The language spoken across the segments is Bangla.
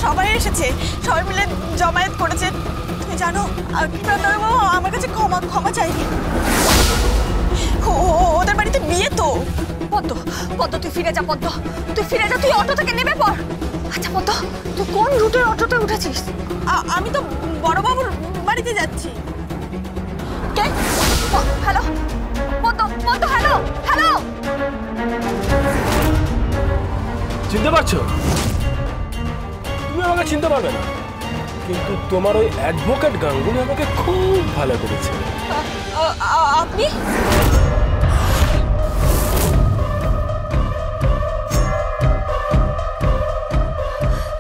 সবাই এসেছে, সবাই মিলে জমায়েত করেছে। তুমি জানো আমার কাছে ক্ষমা চাইনি। ওদের বাড়িতে বিয়ে তো। পদ্ম, পদ্ম তুই ফিরে যা, পদ্ম তুই ফিরে যা, তুই অটো থেকে নেমে পড়। আচ্ছা পদ্ম, তুই কোন রুটের অটোতে উঠেছিস? আমি তো বড়বাবুর বাড়িতে যাচ্ছি। কে? হ্যালো পদ্ম, পদ্ম হ্যালো হ্যালো। চিনতে পারছো? তুমি আমাকে চিনতে পারবে না, কিন্তু তোমার ওই অ্যাডভোকেট গাঙ্গুলি আমাকে খুব ভালো করেছে। আপনি?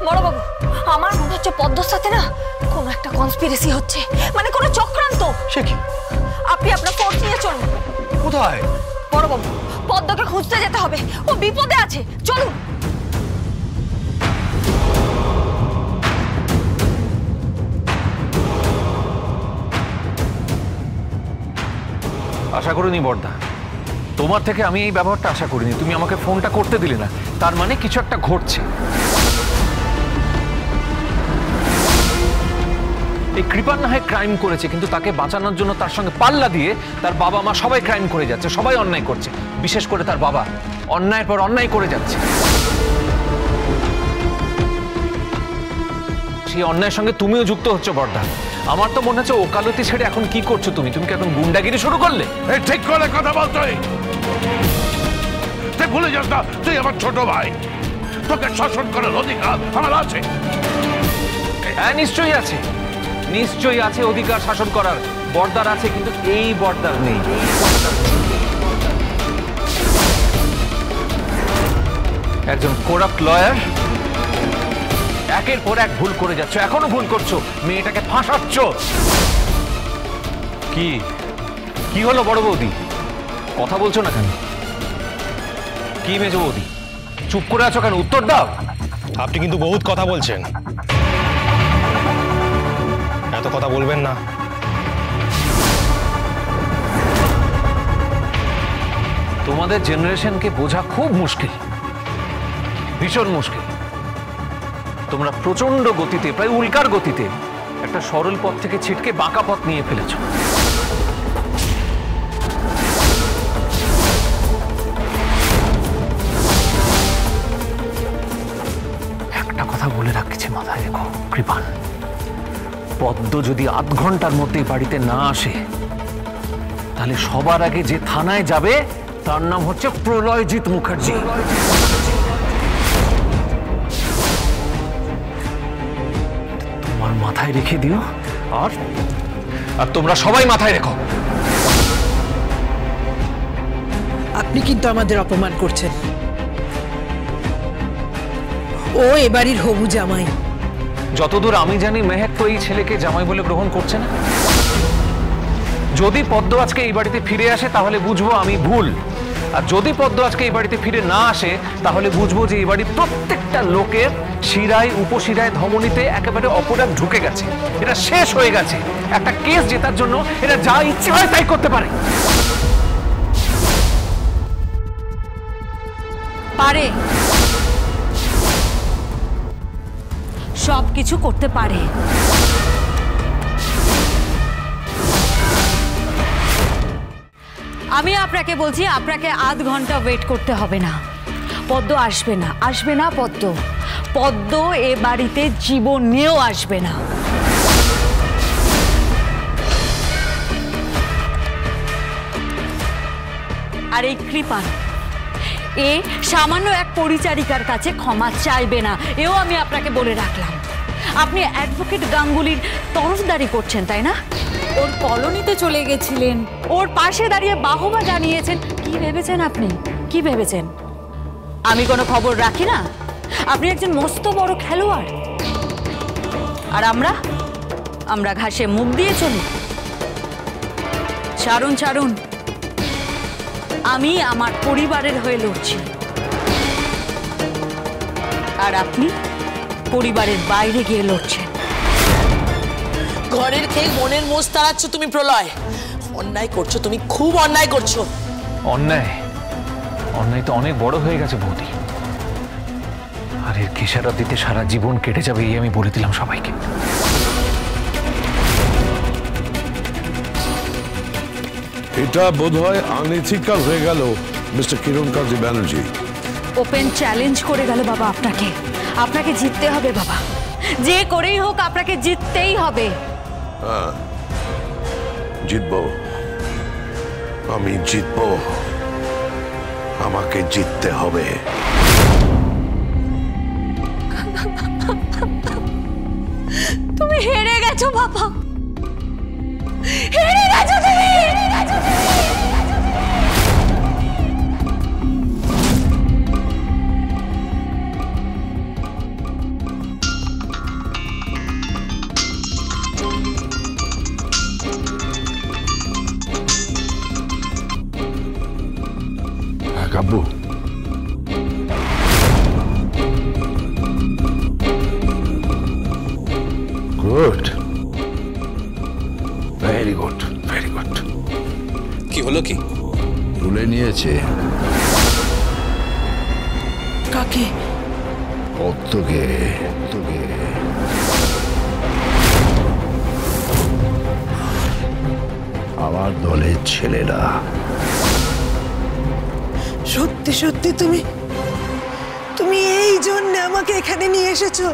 বড়বাবু, আমার মনে হচ্ছে পদ্মর সাথে না কোনো একটা কনস্পিরেসি হচ্ছে, মানে কোনো চক্রান্ত। সে কি? আপনি আপনার ফোর্স নিয়ে চলুন। কোথায়? বড়বাবু, পদ্মকে খুঁজতে যেতে হবে, ও বিপদে আছে, চলুন। আশা করিনি বর্দা, তোমার থেকে আমি এই ব্যবহারটা আশা করিনি। তুমি আমাকে ফোনটা করতে দিলে না, তার মানে কিছু একটা ঘটছে। এই কৃপান না হয় ক্রাইম করেছে, কিন্তু তাকে বাঁচানোর জন্য তার সঙ্গে পাল্লা দিয়ে তার বাবা মা সবাই ক্রাইম করে যাচ্ছে, সবাই অন্যায় করছে। বিশেষ করে তার বাবা অন্যায়ের পর অন্যায় করে যাচ্ছে। সেই অন্যায়ের সঙ্গে তুমিও যুক্ত হচ্ছ বর্দা। আমার তো মনে হচ্ছে ওকালতি ছেড়ে এখন কি করছো তুমি? তুমি কি এখন গুন্ডাগিরি শুরু করলে? ঠিক করে কথা বলতো, তুই ভুলে যাস না তুই আমার ছোট ভাই, তোকে শাসন করার অধিকার আমার আছে। হ্যাঁ নিশ্চয়ই আছে, নিশ্চয়ই আছে অধিকার শাসন করার। বর্দার আছে, কিন্তু এই বর্দার নেই। একজন করাপ্ট লয়ার, একের পর এক ভুল করে যাচ্ছ, এখনো ভুল করছো, মেয়েটাকে ফাঁসাচ্ছ। কি কি হলো বড় বৌদি? কথা বলছো না কেন? কি মেজ বৌদি চুপ করে আছো কেন? উত্তর দাও। আপনি কিন্তু বহুত কথা বলছেন, এত কথা বলবেন না। তোমাদের জেনারেশনকে বোঝা খুব মুশকিল, ভীষণ মুশকিল। তোমরা প্রচন্ড গতিতে, প্রায় উল্কার গতিতে একটা সরল পথ থেকে ছিটকে বাঁকা পথ নিয়ে ফেলেছ। একটা কথা বলে রাখছি, মাথায় রেখো কৃপান, পদ্ম যদি আধ ঘন্টার মধ্যেই বাড়িতে না আসে, তাহলে সবার আগে যে থানায় যাবে তার নাম হচ্ছে প্রলয়জিৎ মুখার্জি। তোমার মাথায় রেখে দিও, আর তোমরা সবাই মাথায় রেখো। আপনি কিন্তু আমাদের অপমান করছেন। ও এবাড়ির হবু জামাই। যতদূর আমি জানি মেহেক তো এই ছেলেকে জামাই বলে গ্রহণ করছে না। যদি পদ্ম আজকে এই বাড়িতে ফিরে আসে তাহলে বুঝবো আমি ভুল, আর যদি পদ্ম আজকে এই বাড়িতে ফিরে না আসে তাহলে বুঝবো যে এই বাড়ির প্রত্যেকটা লোকের শিরায়, উপশিরায়, ধমনীতে একেবারে অপরাধ ঢুকে গেছে। এটা শেষ হয়ে গেছে। একটা কেস জেতার জন্য এটা যা ইচ্ছে হয় তাই করতে পারে। পারে, সব কিছু করতে পারে। আমি আপনাকে বলছি, আপনাকে আধ ঘন্টা ওয়েট করতে হবে না। পদ্ম আসবে না, আসবে না পদ্ম। পদ্ম এ বাড়িতে জীবনেও আসবে না। আর এই কৃপান, এ সামান্য এক পরিচারিকার কাছে ক্ষমা চাইবে না, এও আমি আপনাকে বলে রাখলাম। আপনি অ্যাডভোকেট গাঙ্গুলির তরফদারি করছেন, তাই না? ওর কলোনিতে চলে গেছিলেন, ওর পাশে দাঁড়িয়ে বাহবা জানিয়েছেন। কি ভেবেছেন আপনি? কি ভেবেছেন আমি কোনো খবর রাখি না? আপনি একজন মস্ত বড় খেলোয়াড়, আর আমরা ঘাসে মুখ দিয়ে চলি। ছাড়ুন ছাড়ুন, আমি আমার পরিবারের হয়ে লড়ছি, আর আপনি পরিবারের বাইরে গিয়ে লড়ছেন। ঘরের খেয়ে মনের মোষ তাড়াচ্ছ তুমি প্রলয়। অন্যায় করছো তুমি, খুব অন্যায় করছো। অন্যায়? অন্যায় তো অনেক বড় হয়ে গেছে বৌদি। আর এর খেসারত দিতে সারা জীবন কেটে যাবে এই আমি বলে দিলাম সবাইকে। এটা বোধহয় আনএথিক্যাল হয়ে গেল mister Kirankanti Banerjee. Open challenge করে গেল বাবা আপনাকে। আপনাকে জিততে হবে বাবা, যে করেই হোক আপনাকে জিততেই হবে। জিতবো, আমি জিতবো, আমাকে জিততে হবে। তুমি হেরে গেছো বাবা, হেরে গেছো তুমি, হেরে গেছো তুমি। Kabbu, good, very good, very good. কি হলো কি? তুলে নিয়েছে কাকে? পদ্মকে। আমার দলের ছেলেরা। সত্যি সত্যি তুমি এই জন্য আমাকে এখানে নিয়ে এসেছো?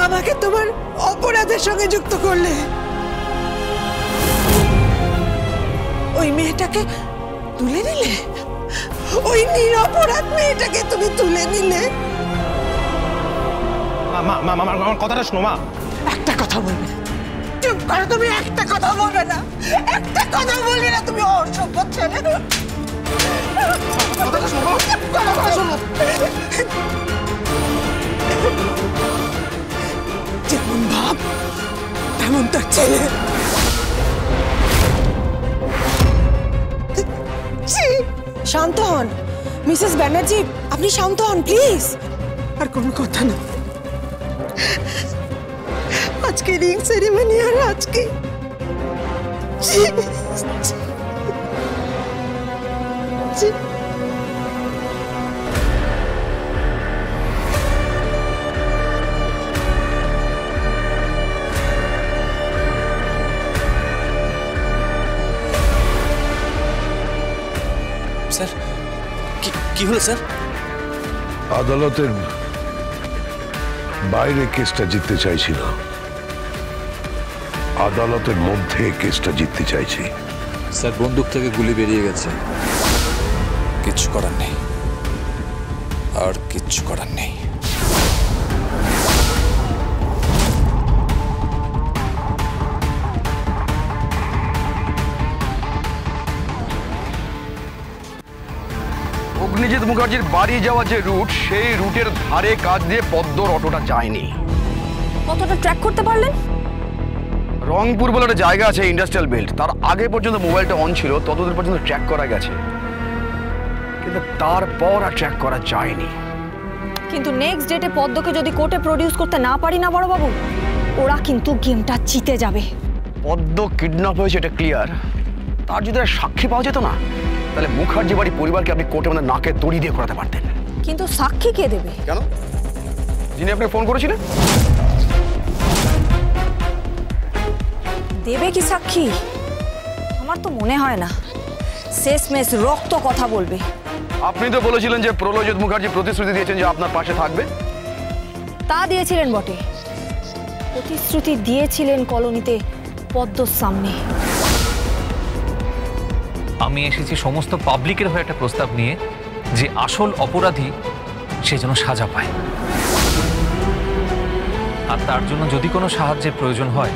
আমাকে তোমার অপরাধের সঙ্গে যুক্ত করলে। ওই মেয়েটাকে তুলে নিলে, ওই নিরপরাধ মেয়েটাকে তুমি তুলে নিলে। আমার কথাটা শোনো মা। একটা কথা বলবে না, চুপ করো তুমি, একটা কথা বলবে না, একটা কথা বলবে না তুমি, অসভ্য ছেলে। কথাটা শোনো, কথাটা শোনো। যেমন ভাব তেমন তার ছেলে। শান্ত হন মিসেস ব্যানার্জি, আপনি শান্ত হন প্লিজ। আর কোনো কথা না, আজকে রিং সেরিমনি আর আজকে স্যার কি হলো স্যার? আদালতের বাইরে কেসটা জিততে চাইছি না, আদালতের মধ্যে কেসটা জিততে চাইছি। স্যার বন্দুক থেকে গুলি বেরিয়ে গেছে, কিচ্ছু করার নেই, আর কিচ্ছু করার নেই। অগ্নিজিৎ মুখার্জির বাড়ি যাওয়া যে রুট, সেই রুটের ধারে কাজ দিয়ে পদ্মর অটোটা যায়নি। কতটা ট্র্যাক করতে পারলেন? রংপুর বলে একটা জায়গা আছে ইন্ডাস্ট্রিয়াল বেল্ট, তার আগে পর্যন্ত মোবাইলটা অন ছিল, ততদূর পর্যন্ত ট্র্যাক করা গেছে, কিন্তু তারপর আর ট্র্যাক করা যায়নি। কিন্তু নেক্সট ডেটে পদ্মকে যদি কোর্টে প্রডিউস করতে না পারি না বড়বাবু, ওরা কিন্তু গেমটা জিতে যাবে। পদ্ম কিডন্যাপ হয়েছে এটা ক্লিয়ার, তার যদি আর সাক্ষী পাওয়া যেত না, তাহলে মুখার্জি বাড়ি পরিবারকে আপনি কোর্টে মধ্যে নাকে দড়ি দিয়ে করাতে পারতেন। কিন্তু সাক্ষী কে দেবে? কেন? যিনি আপনি ফোন করেছিলেন। দেবে কি সাক্ষী? আমার তো মনে হয় না, শেষমেশ রক্ত কথা বলবে। আপনি তো বলেছিলেন যে প্রলয়জিৎ মুখার্জি প্রতিশ্রুতি দিয়েছেন যে আপনার পাশে থাকবে। তা দিয়েছিলেন বটে, প্রতিশ্রুতি দিয়েছিলেন কলোনিতে পদ্মর সামনে। আমি এসেছি সমস্ত পাবলিকের হয়ে একটা প্রস্তাব নিয়ে, যে আসল অপরাধী সে যেন সাজা পায়, আর তার জন্য যদি কোনো সাহায্যের প্রয়োজন হয়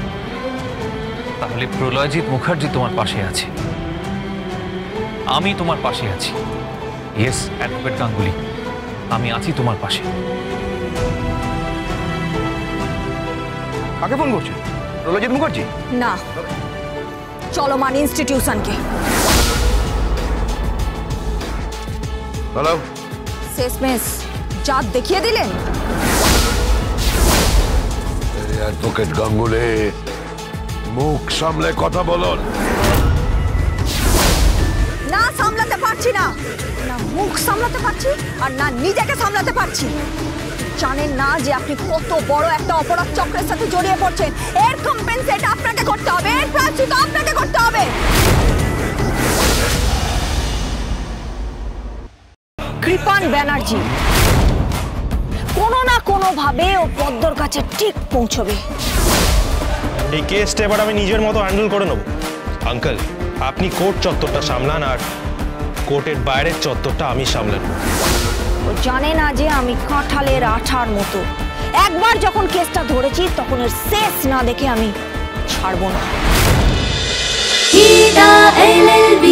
তাহলে প্রলয়জিৎ মুখার্জি তোমার পাশে আছে, আমি তোমার পাশে আছি। ইয়েস অ্যাডভোকেট গাঙ্গুলি, আমি আছি তোমার পাশে। কাকে ফোন করছেন? প্রলয়জিৎ মুখার্জি? না, চলমান ইনস্টিটিউশনকে। হ্যালো, শেষমেশ জাত দেখিয়ে দিলেন। অ্যাডভোকেট গাঙ্গুলি, মুখ সামলে কথা বলুন। না সামলাতে পারছি পারছি না, না মুখ সামলাতে পারছি আর না নিজেকে সামলাতে পারছি। জানেন না যে আপনি কত বড় একটা অপরাধ চক্রের সাথে জড়িয়ে পড়ছেন। এর কম্পেনসেট আপনাকে করতে হবে, এর প্রায়শ্চিত্ত আপনাকে করতে হবে। কৃপান ব্যানার্জি কোনো না কোনো ভাবে ও পদ্মর কাছে ঠিক পৌঁছবে। এই কেসটা এবার আমি নিজের মতো হ্যান্ডেল করে নেব। আঙ্কেল, আপনি কোর্ট চত্বরটা সামলান আর কোর্টের বাইরের চত্বরটা আমি সামলে নেব। ও জানে না যে আমি কাঁঠালের আঠার মতো, একবার যখন কেসটা ধরেছি তখন এর শেষ না দেখে আমি ছাড়বো না। গীতা LLB